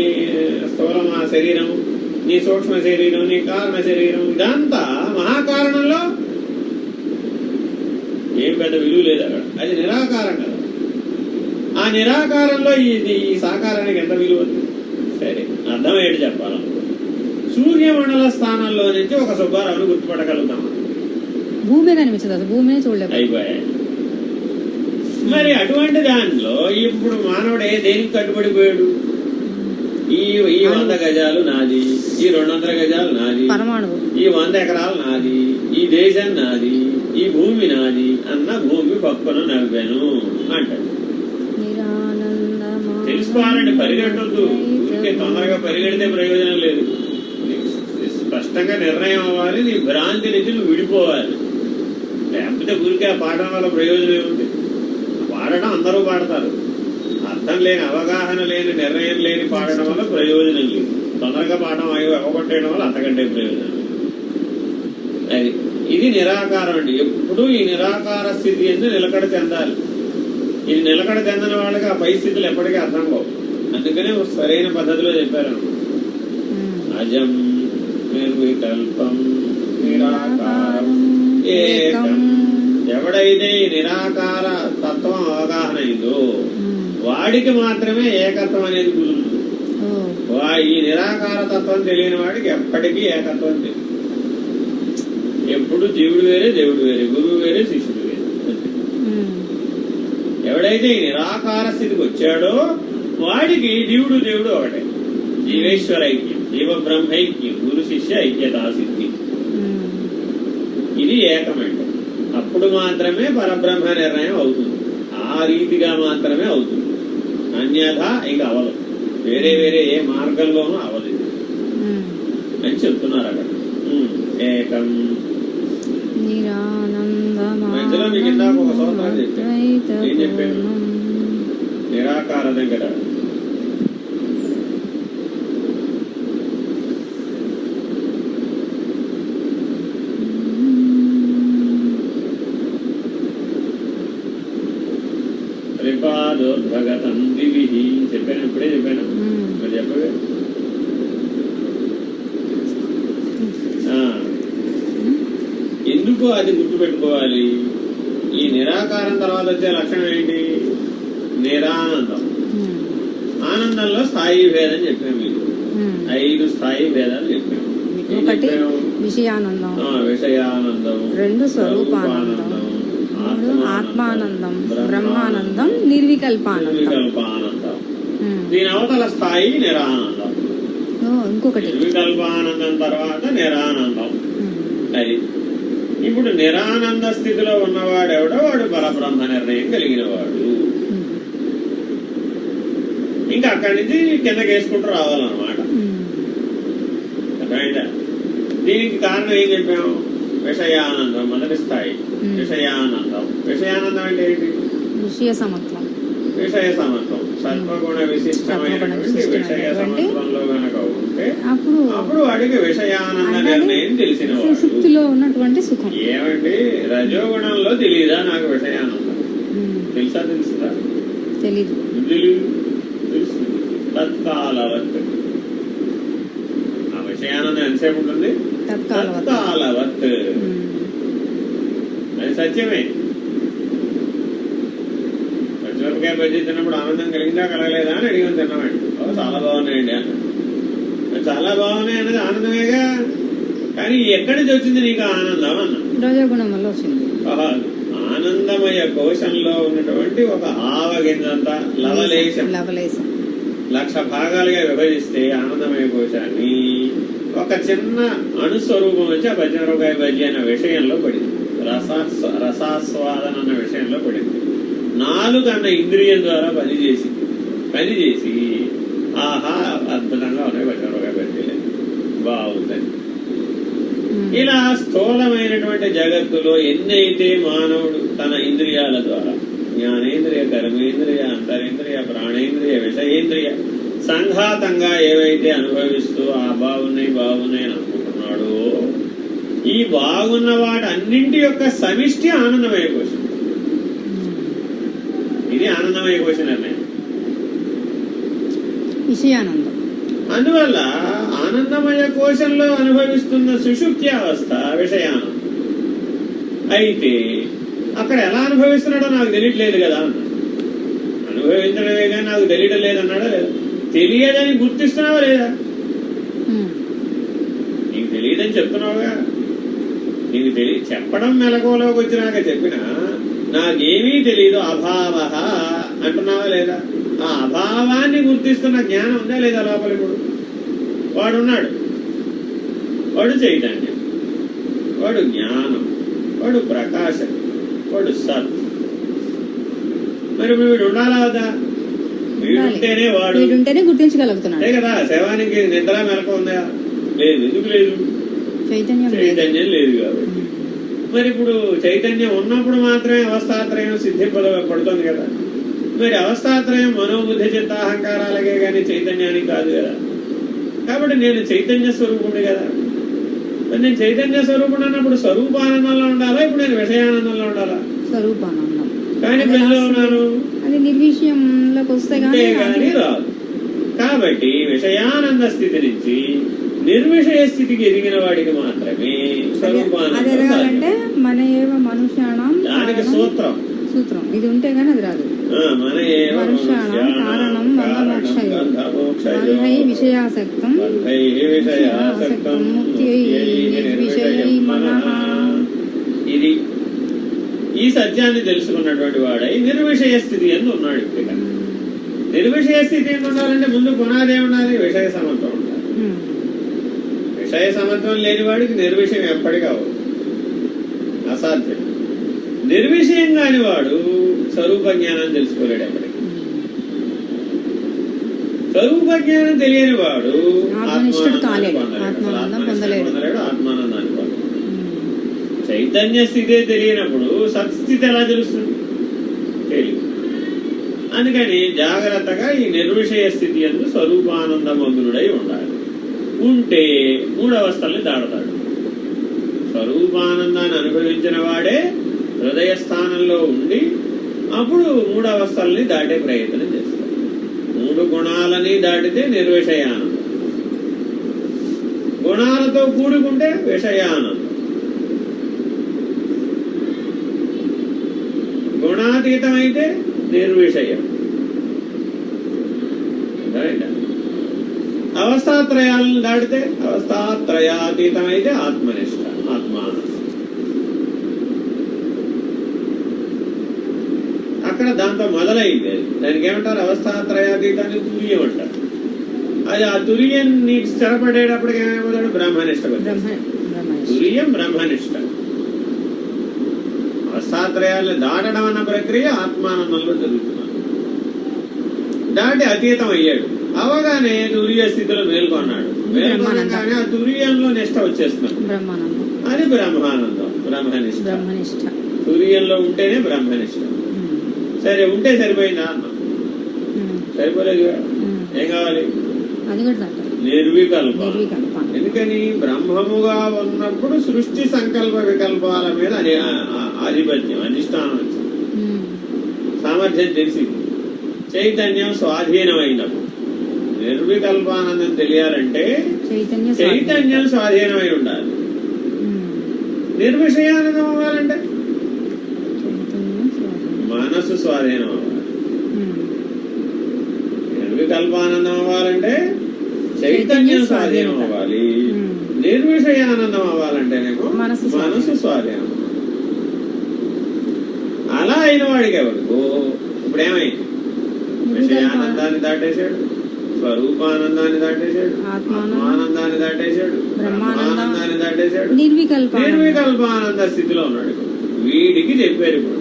స్థూల శరీరం, నీ సూక్ష్మ శరీరం, నీ కారణ శరీరం, ఇదంతా మహాకారణంలో ఏం పెద్ద విలువ లేదు అక్కడ. అది నిరాకారం కదా. ఆ నిరాకారంలో ఈ సాకారానికి ఎంత విలువ? సరే, అర్థమయ్యేది చెప్పాలనుకో. సూర్యమండల స్థానంలో నుంచి ఒక సుబ్బారావుని గుర్తుపట్టగలుగుతాం. భూమి కనిపించదు, అసలు భూమినే చూడలేదు. అయిపోయాయి. మరి అటువంటి దానిలో ఇప్పుడు మానవుడే దేనికి కట్టుబడిపోయాడు? ఈ 100 గజాలు నాది, ఈ 200 గజాలు నాది, ఈ 100 ఎకరాలు నాది, ఈ దేశం నాది, ఈ భూమి నాది అన్న భూమి పక్కన నవ్వాను అంటాడు. తెలుసుకోవాలండి, పరిగెట్టొద్దు. ఊరికే తొందరగా పరిగెడితే ప్రయోజనం లేదు. స్పష్టంగా నిర్ణయం అవ్వాలి. నీ భ్రాంతి నుంచి నువ్వు విడిపోవాలి. లేకపోతే ఊరికే ఆ పాఠం వల్ల ప్రయోజనం ఏముంది? పాడటం అందరూ పాడతారు. అర్థం లేని, అవగాహన లేని, నిర్ణయం లేని పాడటం వల్ల ప్రయోజనం లేదు. తొందరగా పాఠం అవగొట్టేయడం వల్ల అంతకంటే ప్రయోజనం. అది ఇది నిరాకారం అండి. ఎప్పుడు ఈ నిరాకార స్థితి ఎందుకు నిలకడ చెందాలి. ఇది నిలకడ చెందిన వాళ్ళకి ఆ పరిస్థితులు ఎప్పటికీ అర్థం కావు. అందుకనే సరైన పద్ధతిలో చెప్పారు. అజం నిర్వికల్పం నిరాకారం ఏకం. ఎవడైతే ఈ నిరాకార తత్వం అవగాహన అయిందో వాడికి మాత్రమే ఏకత్వం అనేది కుదురుతుంది. ఈ నిరాకార తత్వం తెలియని వాడికి ఎప్పటికీ ఏకత్వం తెలియదు. ఎప్పుడు జీవుడు వేరే, దేవుడు వేరే, గురువు వేరే, శిష్యుడు వేరే. ఎవడైతే ఈ నిరాకార స్థితికి వచ్చాడో వాడికి జీవుడు దేవుడు ఒకటే. జీవేశ్వర ఐక్యం, జీవ బ్రహ్మైక్యం, గురు శిష్య ఐక్యతా సిద్ధి. ఇది ఏకమంటే అప్పుడు మాత్రమే పరబ్రహ్మ నిర్ణయం అవుతుంది. ఆ రీతిగా మాత్రమే అవుతుంది. అన్యథా ఇక అవదు. వేరే వేరే ఏ మార్గంలోనూ అవలేదు అని చెప్తున్నారు అక్కడ. ఏకం. మధ్యలో మీకు ఇందాక ఒక సూత్రం చెప్పాను. ఏం చెప్పాను? నిరాకార దగ్గర ఎందుకు అది గుర్తుపెట్టుకోవాలి? ఈ నిరాకారం తర్వాత వచ్చే లక్షణం ఏంటి? నిరానందం. ఆనందంలో స్థాయి భేదం చెప్పాము మీకు. 5 స్థాయి భేదాలు చెప్పాము. ఒకటి విషయానందం, విషయానందం, 2 స్వరూపానందం, 3 ఆత్మానందం, బ్రహ్మానందం, నిర్వికల్పానందం. దీని అవతల స్థాయి నిరానందం. ఇంకొకటి నిర్వికల్పానందం తర్వాత నిరానందం. అది ఇప్పుడు నిరానంద స్థితిలో ఉన్నవాడెవడో వాడు పరబ్రహ్మ నిర్ణయం కలిగిన వాడు. ఇంకా అక్కడి నుంచి కిందకి వేసుకుంటూ రావాలన్నమాట. అర్థమైందా? దీనికి కారణం ఏం చెప్పాము? విషయానందం మొదటి స్థాయి. విషయానందం. విషయానందం అంటే ఏంటి? విషయ సమత్వం. విషయ సమత్వం సత్వగుణ విశిష్టమైనటువంటి విషయ సమత్వంలో గనక ఉంటే అప్పుడు వాడికి విషయానంద నిర్ణయం తెలిసిన సుషుప్తిలో ఉన్నటువంటి సుఖం. ఏమండి రజోగుణంలో తెలియదా నాకు విషయానందం? తెలుసా? తెలుసుదా? తెలీదు. తెలుస్తుంది. తత్కాలవత్. ఆ విషయానందం ఎంతసేపు ఉంటుంది? తత్కాలవత్. అది సత్యమే. పచ్చిమిరపకాయ బజ్జీ తిన్నప్పుడు ఆనందం కలిగిందా కలగలేదా అని అడిగాను తిన్నామండి. చాలా బాగున్నాయండి అన్న. చాలా బాగున్నాయి అన్నది ఆనందమేగా. కానీ ఎక్కడి నుంచి వచ్చింది నీకు ఆనందం అన్న? రజోగుణం వల్ల వచ్చింది. ఆనందమయ కోశంలో ఉన్నటువంటి ఒక ఆవగింజంత లవలేశం 1,00,000 భాగాలుగా విభజిస్తే ఆనందమయ కోశాన్ని ఒక చిన్న అణుస్వరూపం వచ్చి ఆ పచ్చిమిరపకాయ బజ్జీ అన్న విషయంలో పడింది. రసాస్వాదన అన్న విషయంలో పడింది. 4 అన్న ఇంద్రియం ద్వారా పనిచేసి ఆహా అద్భుతంగా ఉన్నాయి పచ్చిమిరపకాయ బజ్జీలే, బాగుందని. ఇలా స్థూలమైనటువంటి జగత్తులో ఎన్నైతే మానవుడు తన ఇంద్రియాల ద్వారా జ్ఞానేంద్రియ, కర్మేంద్రియ, అంతరేంద్రియ, ప్రాణేంద్రియ, విషయేంద్రియ సంఘాతంగా ఏవైతే అనుభవిస్తూ ఆ బాగున్నాయి అని అనుకుంటున్నాడో ఈ బాగున్న వాటి అన్నింటి యొక్క సమిష్టి ఆనందమయ కోశం. ఇది ఆనందమయ కోశ నిర్ణయం. విషయానందం. అందువల్ల ఆనందమయ కోశంలో అనుభవిస్తున్న సుషుప్తి అవస్థ విషయానందం. అయితే అక్కడ ఎలా అనుభవిస్తున్నాడో నాకు తెలియట్లేదు కదా అన్న. అనుభవించడమే కానీ నాకు తెలియడం లేదన్నాడా లేదా? తెలియదని గుర్తిస్తున్నావా లేదా? నీకు తెలియదని చెప్తున్నావుగా. నీకు చెప్పడం మెలకువలోకి వచ్చినాక చెప్పినా నాకేమీ తెలియదు అభావ అంటున్నావా లేదా? ఆ అభావాన్ని గుర్తిస్తున్న జ్ఞానం ఉందా లేదా లోపల? ఇప్పుడు వాడున్నాడు, వాడు చైతన్యం, వాడు జ్ఞానం, వాడు ప్రకాశం, వాడు సత్. మరి వీడు ఉండాలా వద్దా? వీడుంటేనే వీడుంటేనే గుర్తించగలుగుతున్నాడు. అదే కదా. శవానికి నిద్ర మెలకు ఉందా? లేదు. ఎందుకు లేదు? చైతన్యం లేదు కాబట్టి. మరి ఇప్పుడు చైతన్యం ఉన్నప్పుడు మాత్రమే అవస్థాత్రయం సిద్ధింపబడుతుంది కదా. మరి అవస్థాత్రయం మనోబుద్ధి చిత్తాహంకారాలకే కానీ చైతన్యానికి కాదు కదా. కాబట్టి నేను చైతన్య స్వరూపుణ్ణి కదా. మరి నేను చైతన్య స్వరూపుడు అన్నప్పుడు స్వరూపానందంలో ఉండాలా? ఇప్పుడు నేను విషయానందంలో ఉండాలా? స్వరూపానందం. కానీ పెళ్ళలో ఉన్నాను, అది నిర్విషయంలోకి వస్తే కానీ రాదు. కాబట్టి విషయానంద స్థితి నుంచి నిర్విషయ స్థితికి ఎదిగిన వాడికి మాత్రమే స్వరూపానందం. మన ఏవ మనుష్యాణం దానికి సూత్రం ఇది ఉంటే గానీ అది రాదు. మన ఏవ మనుష్యాణం కారణం బంధమోక్షయై విషయాసక్తం నిర్విషయై మనః. ఇది ఈ సత్యాన్ని తెలుసుకున్నటువంటి వాడై నిర్విషయ స్థితి అని ఉన్నాడు. ఇక్కడ నిర్విషయ స్థితి అని ఉండాలంటే ముందు పునాదే ఉండాలి, విషయ సమత్వం ఉండాలి. విషయ సమత్వం లేని వాడికి నిర్విషయం ఎప్పటికీ అవ్వదు, అసాధ్యం. నిర్విషయం కాని వాడు స్వరూప జ్ఞానం తెలుసుకోలేడు ఎప్పటికీ. స్వరూప జ్ఞానం తెలియని వాడు ఆత్మానందాన్ని పొందలేడు, ఆత్మానందాన్ని పొందలేడు. చైతన్య స్థితే తెలియనప్పుడు సత్స్థితి ఎలా తెలుస్తుంది? తెలియదు. అందుకని జాగ్రత్తగా ఈ నిర్విషయ స్థితి యందు స్వరూపానందమగ్నుడై ఉండాలి. ఉంటే 3 అవస్థల్ని దాడతాడు. స్వరూపానందాన్ని అనుభవించిన వాడే హృదయ స్థానంలో ఉండి అప్పుడు 3 అవస్థల్ని దాటే ప్రయత్నం చేస్తాడు. 3 గుణాలని దాటితే నిర్విషయానందం, గుణాలతో కూడుకుంటే విషయానందం. గుణాతీతం అయితే నిర్విషయం. అవస్థాత్రయాలను దాటితే అవస్థాత్రయాతీతం అయితే ఆత్మనిష్ట, ఆత్మానందం. అక్కడ దాంతో మొదలైంది. దానికి ఏమంటారు? అవస్థాత్రయాతీతాన్ని తుర్యం అంటారు. అది ఆ తుర్యాన్ని స్థిరపడేటప్పటికి ఏమైపోతాడు? బ్రహ్మనిష్ట. తుర్యం బ్రహ్మనిష్ట. అవస్థాత్రయాలను దాటడం అన్న ప్రక్రియ ఆత్మానందంలో జరుగుతున్నారు. దాటి అతీతం అయ్యాడు. అవగానే తురియ స్థితిలో మేల్కొన్నాడు. మేల్కొనగానే ఆ తురియంలో నిష్ట వచ్చేస్తున్నాడు. అది బ్రహ్మానందం, బ్రహ్మనిష్ట. తురియంలో ఉంటేనే బ్రహ్మనిష్ట. సరే, ఉంటే సరిపోయిందా అన్నాం. సరిపోలేదు. ఏం కావాలి? నిర్వికల్ప. ఎందుకని? బ్రహ్మముగా ఉన్నప్పుడు సృష్టి సంకల్ప వికల్పాల మీద ఆధిపత్యం, అధిష్టానం వచ్చింది. సామర్థ్యం తెలిసింది. చైతన్యం స్వాధీనమైనప్పుడు. నిర్వికల్పానందం తెలియాలంటే చైతన్యం స్వాధీనమై ఉండాలి. నిర్విషయానందం అవ్వాలంటే మనసు స్వాధీనం అవ్వాలి. నిర్వికల్పానందం అవ్వాలంటే చైతన్యం స్వాధీనం అవ్వాలి. నిర్విషయానందం అవ్వాలంటేనేమో మనసు స్వాధీనం. అలా అయిన వాడికి ఎవరికో ఇప్పుడు ఏమైంది? విషయానందాన్ని దాటేశాడు, స్వరూపానందాన్ని దాటేశాడు, ఆత్మానందాన్ని దాటేశాడు, బ్రహ్మానందాన్ని దాటేశాడు, నిర్వికల్పానంద స్థితిలో ఉన్నాడు. వీడికి చెప్పారు ఇప్పుడు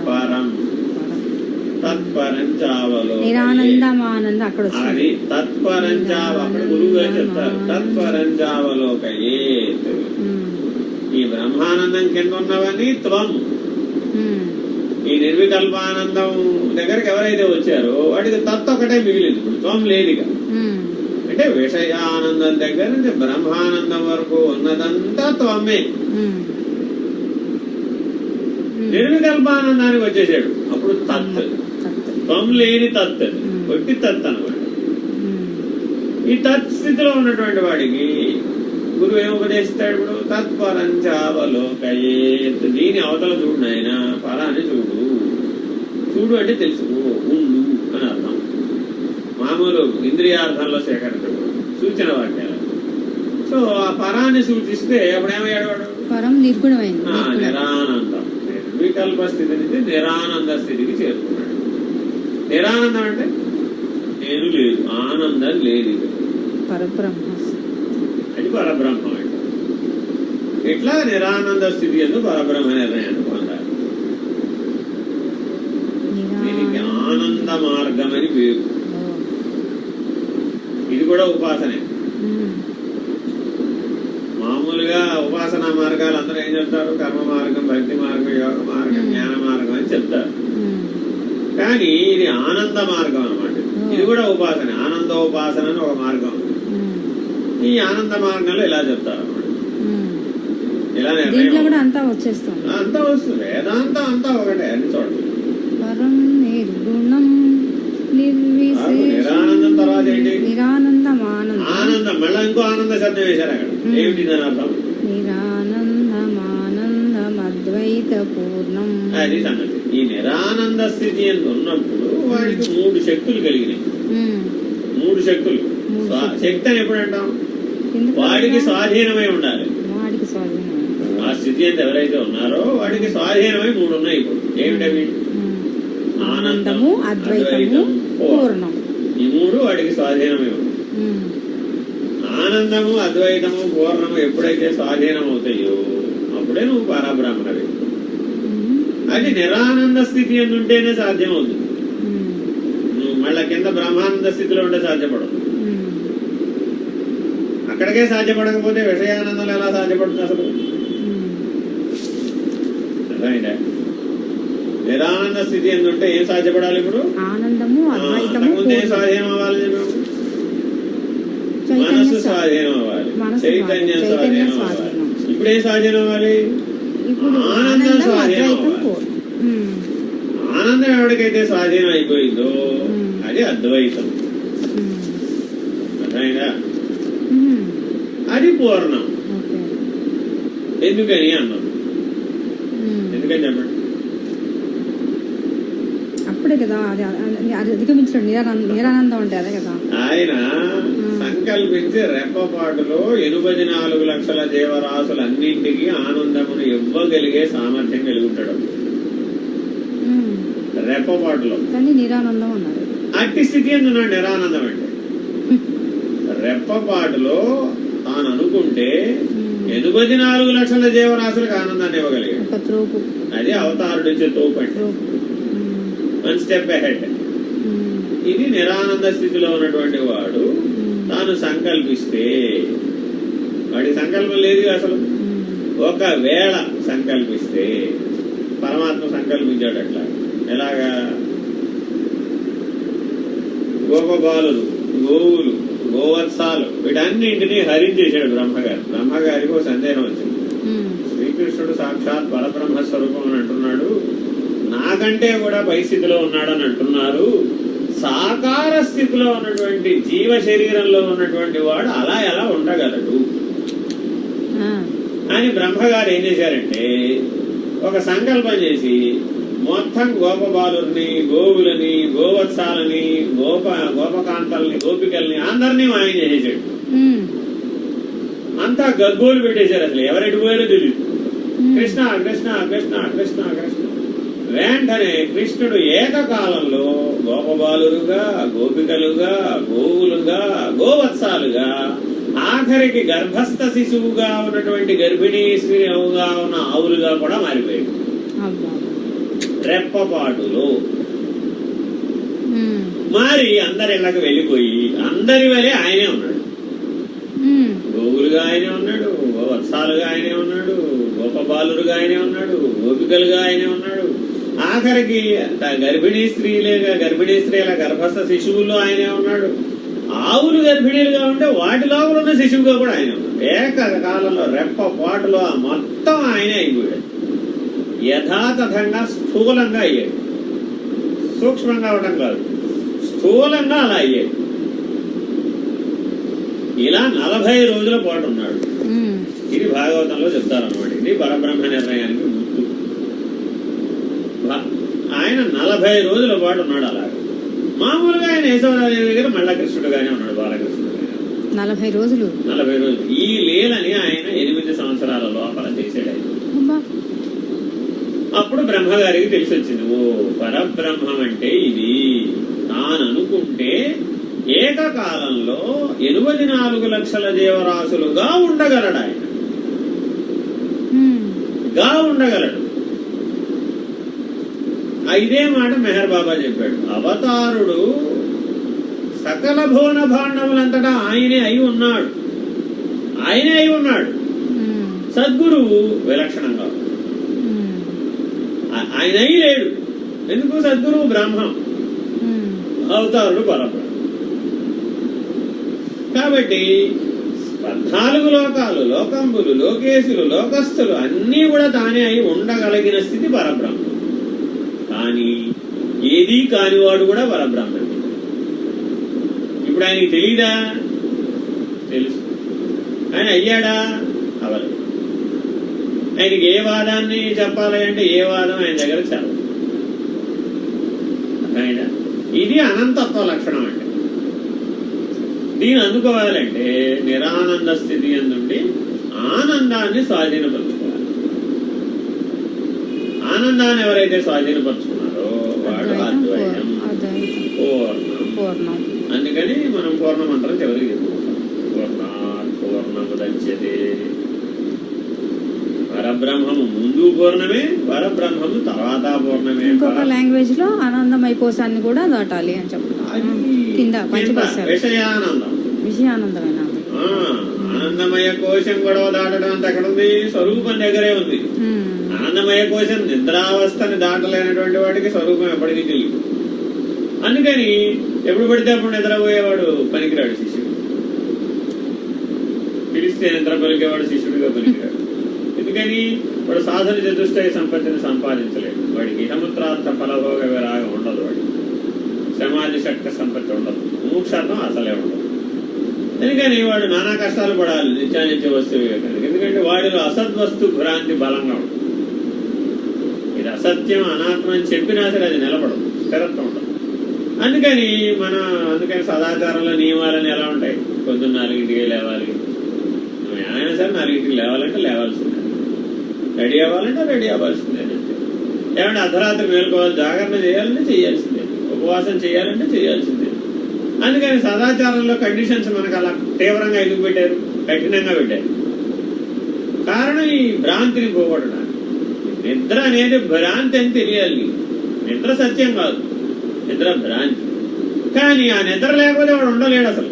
పరం తత్పరం చావలో. అది తత్పరం చావ. అక్కడ గురువు గారు చెప్తారు, తత్పరం చావలోకయే. ఈ బ్రహ్మానందం కింద ఉన్నవన్నీ త్వం. ఈ నిర్వికల్పానందం దగ్గరికి ఎవరైతే వచ్చారో వాటికి తత్ ఒకటే మిగిలింది. ఇప్పుడు త్వం లేదుగా. అంటే విషయానందం దగ్గర నుంచి బ్రహ్మానందం వరకు ఉన్నదంతా త్వమే. నిర్వికల్పానందానికి వచ్చేసాడు. అప్పుడు తత్. త్వం లేని తత్, కొట్టి తత్ అనమాట. ఈ తత్ స్థితిలో ఉన్నటువంటి వాడికి గురువు ఏం ఉపదేశిస్తాడు? ఇప్పుడు తత్పరంచావలోకయేత్. దీని అవతల చూడు నాయన, పరాన్ని చూడు. చూడు అంటే తెలుసుకో, ఉండు అని అర్థం. మామూలు ఇంద్రియార్థంలో సేకరించడు, సూచన వాక్యాలు. సో ఆ పరాన్ని సూచిస్తే అప్పుడు ఏమయ్యాడు వాడు? నిరానందం. నిర్వికల్ప స్థితి నుంచి నిరానంద స్థితికి చేరుకున్నాడు. నిరానందం అంటే నేను లేదు, ఆనందం లేదు, అది పరబ్రహ్మ. అంటే ఇట్లా నిరానంద స్థితి ఎందుకు పరబ్రహ్మ నిర్ణయాన్ని పొందాలి. దీనికి ఆనంద మార్గం అని పేరు. ఇది కూడా ఉపాసనే. మామూలుగా ఉపాసనా మార్గాలు అందరూ ఏం చెప్తారు? కర్మ మార్గం, భక్తి మార్గం, యోగ మార్గం, జ్ఞాన మార్గం అని చెప్తారు. కానీ ఇది ఆనంద మార్గం అన్నమాట. ఇది కూడా ఉపాసన. ఆనందోపాసన అని ఒక మార్గం. ఈ ఆనంద మార్గంలో ఇలా చెప్తారు అన్నమాట. ఇలా నిర్ణయం అంతా వస్తుంది. వేదాంతం అంతా ఒకటే అన్ని చోట్ల. నిరానందం తర్వాత ఏంటి? ఆనందం. మళ్ళీ ఇంకో ఆనంద శబ్దం వేశారు అక్కడ. ఏమిటి దాని అర్థం? అది సంగతి. ఈ నిరానంద స్థితి అని ఉన్నప్పుడు వాడికి 3 శక్తులు కలిగినాయి. 3 శక్తులు. శక్తి అని ఎప్పుడు అంటాం? వాడికి స్వాధీనమై ఉండాలి. ఆ స్థితి అంతా ఎవరైతే ఉన్నారో వాడికి స్వాధీనమై 3 ఉన్నాయి. ఇప్పుడు ఏమిటవి? ఆనందము, అద్వైతం, పూర్ణం. ఈ 3 వాడికి స్వాధీనమై ఉన్నాయి. ఆనందము, అద్వైతము, పూర్ణము ఎప్పుడైతే స్వాధీనం అవుతాయో అప్పుడే నువ్వు పరబ్రహ్మవి. అది నిరానంద స్థితి అని ఉంటేనే సాధ్యం అవుతుంది. నువ్వు మళ్ళా కింద బ్రహ్మానంద స్థితిలో ఉంటే సాధ్యపడదు. అక్కడికే సాధ్యపడకపోతే విషయానందంలో ఎలా సాధ్యపడుతుంది అసలు? అర్థమైందా? నిరానంద స్థితి ఎందుంటే ఏం సాధ్యపడాలి? ఇప్పుడు అంతకుముందు ఏం స్వాధీనం అవ్వాలి? మనస్సు స్వాధీనం అవ్వాలి, చైతన్యం స్వాధీనం అవ్వాలి. ఇప్పుడు ఏం స్వాధీనం అవ్వాలి? ఆనందం స్వాధీనం అవ్వాలి. ఆనందం ఎవరికైతే స్వాధీనం అయిపోయిందో అది అద్వైతం. అర్థమైందా? అది పూర్ణం. ఎందుకని అన్నాం? ఎందుకని చెప్పండి. ఉన్నవాడే కదా, అది అది అధిగమించడం నిరానందం అంటే అదే కదా. ఆయన సంకల్పించి రెప్పపాటులో 84 లక్షల జీవరాశులన్నింటికి ఆనందమును ఇవ్వగలిగే సామర్థ్యం కలిగి ఉంటాడు రెప్పపాటులో. కానీ నిరానందం అన్నాడు. అట్టి స్థితి ఎందున్నాడు నిరానందం అంటే. రెప్పపాటులో తాను అనుకుంటే 84 లక్షల జీవరాశులకు ఆనందాన్ని ఇవ్వగలిగాడు. అది అవతారుడు ఇచ్చే తోపు అంటే. 1 స్టెప్ అహెడ్. ఇది నిరానంద స్థితిలో ఉన్నటువంటి వాడు తాను సంకల్పిస్తే, వాడి సంకల్పం లేదు అసలు. ఒకవేళ సంకల్పిస్తే పరమాత్మ సంకల్పించాడు అట్లా. ఎలాగా? గోపబాలులు, గోవులు, గోవత్సాలు వీటన్నింటినీ హరించేశాడు బ్రహ్మగారు. బ్రహ్మగారికి ఒక సందేహం వచ్చింది. శ్రీకృష్ణుడు సాక్షాత్ పరబ్రహ్మ స్వరూపం అని అంటున్నాడు, నాకంటే కూడా పై స్థితిలో ఉన్నాడని అంటున్నారు. సాకార స్థితిలో ఉన్నటువంటి జీవ శరీరంలో ఉన్నటువంటి వాడు అలా ఎలా ఉండగలడు అని బ్రహ్మగారు ఏం చేశారంటే ఒక సంకల్పం చేసి మొత్తం గోపబాలుని, గోవులని, గోవత్సాలని, గోపకాంతల్ని, గోపికల్ని అందరినీ మాయం చేసేసాడు. అంతా గగ్గోలు పెట్టేశారు. అసలు ఎవరెటు పోయారో తెలియదు. కృష్ణ కృష్ణ కృష్ణ కృష్ణ కృష్ణ. వెంటనే కృష్ణుడు ఏకకాలంలో గోపబాలుగా, గోపికలుగా, గోవులుగా, గోవత్సాలుగా, ఆఖరికి గర్భస్థ శిశువుగా ఉన్నటువంటి గర్భిణీ స్త్రీగా ఉన్న ఆవులుగా కూడా మారిపోయాడు రెప్పపాటులో. మరి అందరి ఇళ్ళకి వెళ్ళిపోయి అందరి వలె ఆయనే ఉన్నాడు. గోవులుగా ఆయనే ఉన్నాడు, గోవత్సాలుగా ఆయనే ఉన్నాడు, గోపబాలుగా ఆయనే ఉన్నాడు, గోపికలుగా ఆయనే ఉన్నాడు. ఆఖరికి గర్భిణీ స్త్రీల గర్భస్థ శిశువుల్లో ఆయనే ఉన్నాడు. ఆవులు గర్భిణీలుగా ఉంటే వాటి లోపల ఉన్న శిశువుగా కూడా ఆయన ఉన్నాడు. ఏకకాలంలో రెప్పపాటులో మొత్తం ఆయనే అయిపోయాడు. యథాతథంగా స్థూలంగా అయ్యాడు. సూక్ష్మంగా అవడం కాదు, స్థూలంగా అలా అయ్యాడు. ఇలా 40 రోజుల పాటు ఉన్నాడు. ఇది భాగవతంలో చెప్తారన్నమాట. ఇది పరబ్రహ్మ నిర్ణయానికి గుర్తు. ఆయన 40 రోజుల పాటు ఉన్నాడు. అలాగే మామూలుగా ఆయన యశోదాదేవి దగ్గర మళ్ళా కృష్ణుడుగానే ఉన్నాడు, బాలకృష్ణుడుగానే. 40 రోజులు ఈ లీలని ఆయన 8 సంవత్సరాల లోపల చేసాడు. అప్పుడు బ్రహ్మగారికి తెలిసి వచ్చింది, ఓ పరబ్రహ్మం అంటే ఇది. తాను అనుకుంటే ఏకకాలంలో 84 లక్షల జీవరాశులుగా ఉండగలడు. ఆయన ఉండగలడు. ఇదే మాట మెహర్ బాబా చెప్పాడు. అవతారుడు సకల భువన భాండములంతటా ఆయనే అయి ఉన్నాడు. సద్గురువు విలక్షణంగా ఆయన అయి లేడు. ఎందుకు? సద్గురువు బ్రహ్మం, అవతారుడు పరబ్రహ్మ. కాబట్టి 14 లోకాలు, లోకంబులు, లోకేశులు, లోకస్తులు అన్నీ కూడా తానే అయి ఉండగలిగిన స్థితి పరబ్రహ్మ. కానీ ఏదీ కానివాడు కూడా పరబ్రహ్మ. ఇప్పుడు ఆయనకి తెలీదా? తెలుసు. ఆయన అయ్యాడా? అవలేదు. ఆయనకి ఏ వాదాన్ని చెప్పాలి అంటే ఏ వాదం ఆయన దగ్గర చదవదు. ఇది అనంతత్వ లక్షణం. అంటే దీన్ని అందుకోవాలంటే నిరానంద స్థితి అందుండి ఆనందాన్ని స్వాధీనపరుచుకోవాలి. ఆనందాన్ని ఎవరైతే స్వాధీనపరుచుకున్నారో వాడు అద్వైతం, పూర్ణం. అందుకని మనం పూర్ణ మంత్రం చివరికి చెప్పుకుంటాం. పూర్ణముదచ్యతే. పరబ్రహ్మము ముందు పూర్ణమే, పరబ్రహ్మము తర్వాత పూర్ణమే. ఇంకొక లాంగ్వేజ్ లో ఆనందమయ కోశాన్ని కూడా దాటాలి అని చెప్తాం. కింద విషయానందమైన ఆనందమయ కోశం గొడవ దాటడం అంత ఎక్కడ ఉంది? స్వరూపం దగ్గరే ఉంది. ఆనందమయ కోశం నిద్రావస్థని దాటలేనటువంటి వాడికి స్వరూపం ఎప్పటికీ తెలియదు. అందుకని ఎప్పుడు పడితే అప్పుడు నిద్రపోయేవాడు పనికిరాడు శిష్యుడు. పిలిస్తే నిద్ర పలికేవాడు శిష్యుడిగా పనికిరాడు. ఎందుకని? వాడు సాధన చతుష్టయ సంపత్తిని సంపాదించలేడు. వాడికి ఇహముత్రార్థ ఫలభోగ విరాగం ఉండదు. వాడికి సమాధి షట్క సంపత్తి ఉండదు. మోక్షార్థం అసలే ఉండదు. ఎందుకని వాడు నానా కష్టాలు పడాలి నిత్యానిత్య వస్తు వివేకానికి. ఎందుకంటే వాడిలో అసద్వస్తు భ్రాంతి బలంగా ఉంటుంది. ఇది అసత్యం, అనాత్మ అని చెప్పినా సరే అది నిలబడదు. స్థిరత్వం ఉండదు. అందుకని సదాచారంలో నియమాలని ఎలా ఉంటాయి? పొద్దున్న 4ంటికి లేవాలి, ఏమైనా సరే 4ంటికి లేవాలంటే లేవాల్సిందే, రెడీ అవ్వాలంటే రెడీ అవ్వాల్సిందే. ఏమంటే అర్ధరాత్రి మేలుకోవాలి, జాగరణ చేయాలంటే చేయాల్సిందే, ఉపవాసం చేయాలంటే చేయాల్సిందే. అందుకని సదాచారంలో కండిషన్స్ మనకు అలా తీవ్రంగా ఎందుకు పెట్టారు, కఠినంగా పెట్టారు? కారణం ఈ భ్రాంతిని పోగొట్టడానికి. నిద్ర అనేది భ్రాంతి అని తెలియాలి. నిద్ర సత్యం కాదు, నిద్ర భ్రాంతి. కానీ ఆ నిద్ర లేకపోతే వాడు ఉండలేడు. అసలు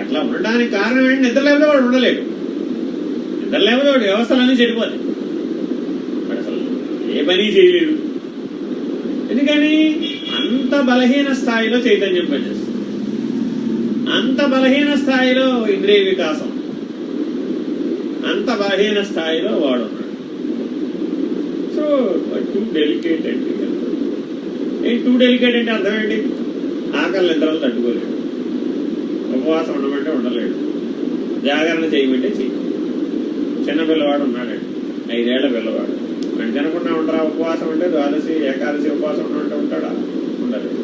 అట్లా ఉండడానికి కారణం ఏంటి? నిద్ర లేకపోతే వాడు ఉండలేడు. నిద్ర లేకపోతే వాడు వ్యవస్థలన్నీ చెడిపోతాయి, వాడు అసలు ఏ పని చేయలేడు. ఎందుకని అంత బలహీన స్థాయిలో చైతన్యం పనిచేస్తుంది, అంత బలహీన స్థాయిలో ఇంద్రియ వికాసం, అంత బలహీన స్థాయిలో వాడు ఉన్నాడు. సో టూ డెలికేట్ అంటే టూ డెలికేట్ అంటే అర్థం ఏంటి? ఆకలి నిద్రలు తట్టుకోలేడు, ఉపవాసం ఉండమంటే ఉండలేడు, జాగరణ చేయమంటే చెయ్యి. చిన్న పిల్లవాడు ఉన్నాడండి, 5 ఏళ్ల పిల్లవాడు, మనం తినకుండా ఉండరా ఉపవాసం అంటే? ద్వాదశి ఏకాదశి ఉపవాసం ఉండమంటే ఉంటాడా? ఉండలేదు.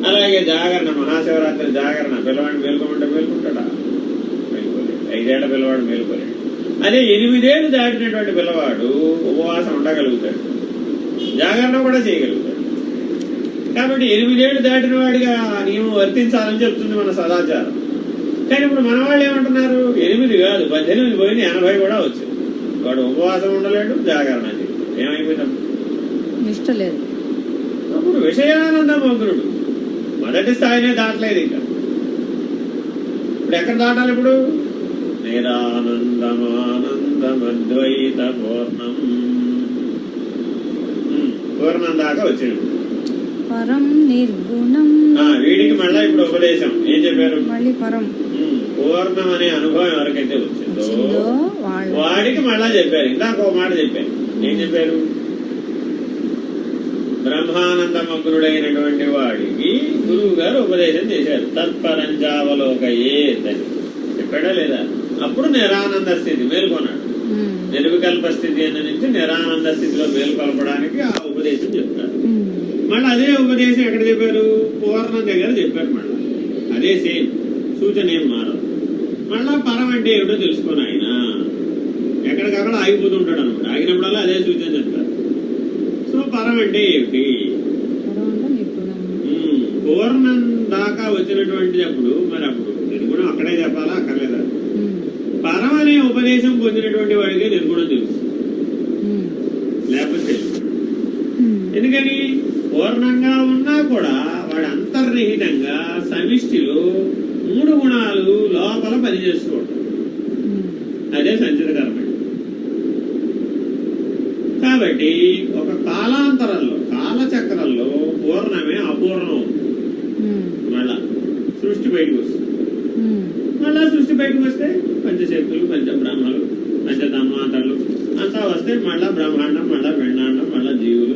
అలాగే జాగరణ, మహాశివరాత్రి జాగరణ, పిల్లవాడిని మేలుకోమంటే మేలుకుంటాడా? మేలుకోలేడు. 5 ఏళ్ల పిల్లవాడు మేలుకోలేడు. అదే 8 ఏళ్లు దాటినటువంటి పిల్లవాడు ఉపవాసం ఉండగలుగుతాడు, జాగరణ కూడా చేయగలుగుతాడు. కాబట్టి 8 ఏళ్లు దాటిన వాడిగా నియమం వర్తించాలని చెప్తుంది మన సదాచారం. కానీ ఇప్పుడు మన వాళ్ళు ఏమంటున్నారు? 8 కాదు 18 పోయిన 80 కూడా వచ్చింది. వాడు ఉపవాసం ఉండలేడు, జాగరణ చేయడు. ఏమైపోయినప్పుడు నిష్ట లేదు. అప్పుడు విషయానంద మగ్నుడు మొదటి స్థాయినే దాటలేదు. ఇంకా ఇప్పుడు ఎక్కడ దాటాలి? ఇప్పుడు నిరానందమానందమద్వైత పూర్ణం, పూర్ణం దాకా వచ్చింది. పరం నిర్గుణం. వీడికి మళ్ళా ఇప్పుడు ఉపదేశం ఏం చెప్పారు? మళ్ళీ పరం పూర్ణం అనే అనుభవం ఎవరికైతే వచ్చిందో వాడికి మళ్ళా చెప్పారు. ఇందాక ఒక మాట చెప్పారు. ఏం చెప్పారు? బ్రహ్మానంద మగ్నుడైనటువంటి వాడికి గురువు గారు ఉపదేశం చేశారు. తత్పరంజావలోకయే అని చెప్పాడా లేదా? అప్పుడు నిరానంద స్థితి మేల్కొన్నాడు. నిర్వికల్ప స్థితి అన్న నుంచి నిరానంద స్థితిలో మేల్కొల్పడానికి ఆ ఉపదేశం చెప్తారు. మళ్ళీ అదే ఉపదేశం ఎక్కడ చెప్పారు? పూర్ణం దగ్గర చెప్పారు. మళ్ళీ అదే సేమ్ సూచన ఏం మారదు. మళ్ళా పరం అంటే ఏమిటో తెలుసుకొని ఆయన ఎక్కడికక్కడ ఆగిపోతుంటాడు అనమాట. ఆగినప్పుడల్లా అదే సూచన చెప్తారు. సో పరం అంటే ఏమిటి? పూర్ణం దాకా వచ్చినటువంటి అప్పుడు మరి అప్పుడు నిర్గుణం అక్కడే చెప్పాలా అక్కర్లేదా? పరం అనే ఉపదేశం పొందినటువంటి వాడికి నిర్గుణం తెలుసు, లేకపోతే తెలుసు. ఎందుకని? పూర్ణంగా ఉన్నా కూడా వాడు అంతర్నిహితంగా సమిష్టిలో 3 గుణాలు లోపల పనిచేసుకోవడం, అదే సంచిత కర్మ. కాబట్టి ఒక కాలాంతరంలో కాలచక్రంలో పూర్ణమే అపూర్ణం. మళ్ళా సృష్టి బయటకు వస్తుంది. మళ్ళా సృష్టి బయటకు వస్తే పంచశక్తులు, పంచబ్రహ్మలు, పంచతన్మాతలు అంతా వస్తే మళ్ళా బ్రహ్మాండం, మళ్ళా పిండాండం, మళ్ళా జీవులు,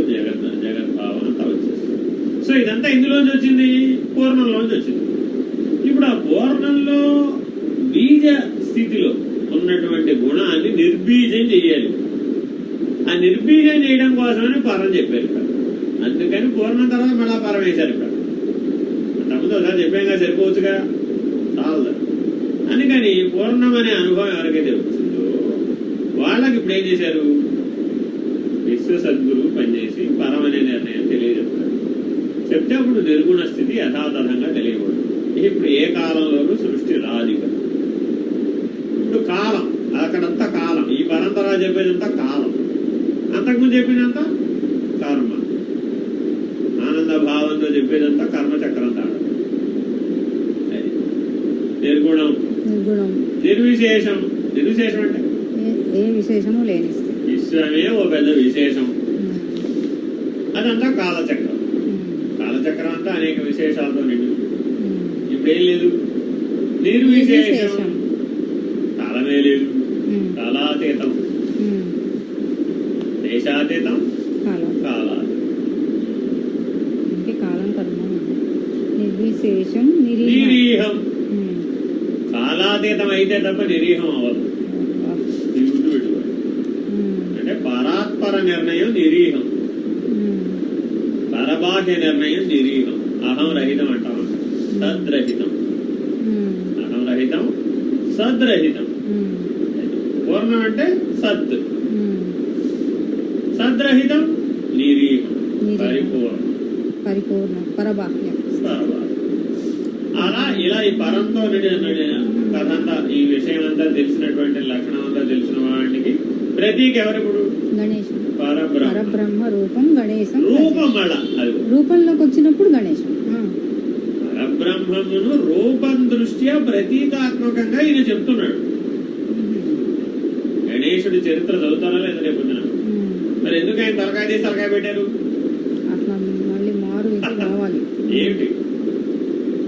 జగద్భావం అంతా వచ్చేస్తుంది. సో ఇదంతా ఇందులోంచి వచ్చింది, పూర్ణంలోంచి వచ్చింది. ఇప్పుడు ఆ పూర్ణంలో బీజ స్థితిలో ఉన్నటువంటి గుణాన్ని నిర్బీజం చెయ్యాలి. ఆ నిర్బీజం చేయడం కోసమని పరం చెప్పారు ఇక్కడ. అందుకని పూర్ణం తర్వాత మళ్ళా పరం వేశారు ఇక్కడ. అంతకుముందు ఒకసారి చెప్పాక సరిపోవచ్చుగా, చాలదు. అందుకని పూర్ణం అనే అనుభవం ఎవరికైతే వచ్చిందో వాళ్ళకి ఇప్పుడు ఏం చేశారు? విశ్వ సద్గురువు పనిచేసి పరం అనే నిర్ణయం తెలియజెప్తారు. చెప్తే అప్పుడు నిర్గుణ స్థితి యథాతథంగా తెలియకూడదు. ఇప్పుడు ఏ కాలంలోనూ సృష్టి రాదు. ఇప్పుడు కాలం అక్కడంతా కాలం. ఈ పరంతరా చెప్పేదంతా కాలం, అంతకుముందు చెప్పినంత కర్మ. ఆనంద భావంతో చెప్పేదంతా కర్మచక్రం తాడు. నిర్గుణం, నిర్విశేషం. నిర్విశేషం అంటే ఏ విశేషము లేని విశ్వమే ఓ పెద్ద విశేషం. అదంతా కాలచక్రం. కాలచక్రం అంతా అనేక విశేషాలతో నిండి. ఇప్పుడేం లేదు, నిర్విశేషం. కాలమే లేదు, కాలాతీతం, దేశాతీతం, కాలాతీతం. కాలం కర్మ. నిర్విశేషం, నిరీహం. కాలాతీతం అయితే తప్ప నిరీహం అవ్వదు. అంటే పరాత్పర నిర్ణయం నిరీహం. పరబాహ్య నిర్ణయం నిరీహం. అహం రహితం అంటాం, సద్రహితం. అహం రహితం, సద్రహితం. పూర్ణం అంటే సత్, సద్రహితం నిరీహం, పరిపూర్ణం. పరిపూర్ణం పరబాహ్యం. అలా ఇలా ఈ పరంతో కథ అంతా, ఈ విషయం అంతా తెలిసినటువంటి లక్షణం అంతా తెలిసిన వాడికి ప్రతీక ఎవరిప్పుడు? గణేశం. పరబ్రహ్మ. పరబ్రహ్మ రూపం గణేశం. రూపం మళ్ళా అది రూపంలోకి వచ్చినప్పుడు గణేశం. పరబ్రహ్మమును రూపం దృష్ట్యా ప్రతీకాత్మకంగా ఈయన చెప్తున్నాడు. గణేశుడి చరిత్ర చదువుతారా లేదా రేపొద్దున? మరి ఎందుకు ఆయన తలకాయ తీసి తలకాయ పెట్టారు? అట్లా మళ్ళీ మారు కావాలి. ఏమిటి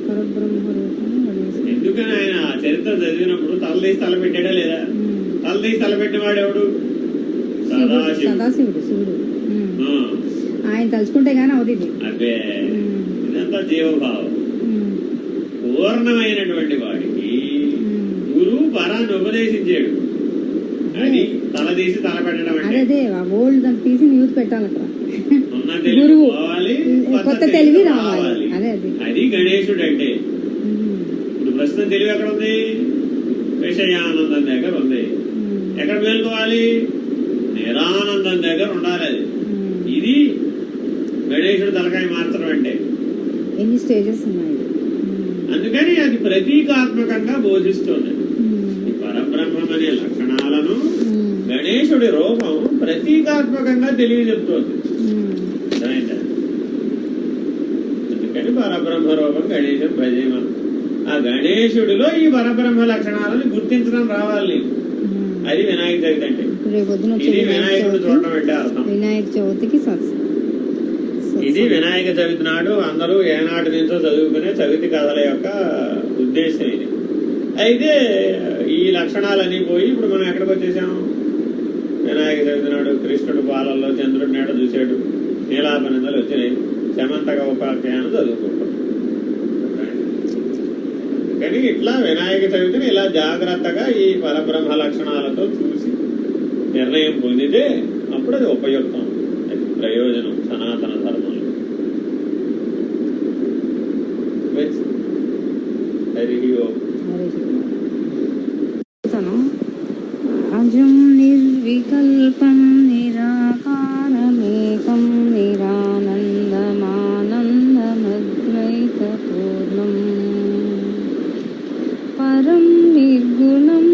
పరబ్రహ్మ రూపం గణేశం? ఎందుకని ఆయన ఆ చరిత్ర చదివినప్పుడు తల తీసి తల పెట్టాడా లేదా? తల తీసి తల పెట్టినవాడు ఎవడు? సదాశివుడు, శివుడు. ఆయన తలుచుకుంటే గానీ అవుతుంది. అదే, ఇదంతా జీవభావం. పూర్ణమైనటువంటి వాడికి గురువు పరాన్ని ఉపదేశించాడు. అది తల తీసి తల పెట్టడం అంటే అదే ఓల్డ్ దాన్ని తీసి యూత్ పెట్టాలట. ఉన్న తెలివి పోవాలి, కొత్త తెలివి రావాలి. అది గణేశుడు అంటే. ఇప్పుడు ప్రస్తుతం తెలివి ఎక్కడ ఉంది? విషయానందం దగ్గర ఉంది. ఎక్కడ మేలుకోవాలి? నిరానందం దగ్గర ఉండాలి. అది ఇది గణేశుడు తలకాయ మార్చడం అంటే. ఎన్ని స్టేజెస్ ఉన్నాయి. అందుకని అది ప్రతీకాత్మకంగా బోధిస్తుంది. పరబ్రహ్మం అనే లక్షణాలను గణేశుడి రూపం ప్రతీకాత్మకంగా తెలియజెప్తోంది. అందుకని పరబ్రహ్మ రూపం గణేశం భజేమం. ఆ గణేశుడిలో ఈ పరబ్రహ్మ లక్షణాలను గుర్తించడం రావాలి. అది వినాయక చవితి అంటే. ఇది వినాయకుడు చూడటం అంటే అర్థం. వినాయక చవితికి ఇది వినాయక చవితి నాడు అందరూ ఏనాటి నుంచో చదువుకునే చవితి కథల యొక్క ఉద్దేశం ఇది. అయితే ఈ లక్షణాలన్నీ పోయి ఇప్పుడు మనం ఎక్కడికి వచ్చేసాం? వినాయక చవితి నాడు కృష్ణుడు పాలల్లో చంద్రుడి నీడ చూశాడు, నీలాపనిందలు వచ్చినాయి, శమంతక ఉపాఖ్యానం చదువుకుంటాం. కానీ ఇట్లా వినాయక చవితిని ఇలా జాగ్రత్తగా ఈ పరబ్రహ్మ లక్షణాలతో చూసి నిర్ణయం పొందితే అప్పుడు అది ఉపయుక్తం, అది ప్రయోజనం సనాతన ధర్మంలో. హరి ఓం. అజం నిర్వికల్పం నిరాకారమేకం నిరానందమానందమద్వైతపూర్ణం పరం నిర్గుణం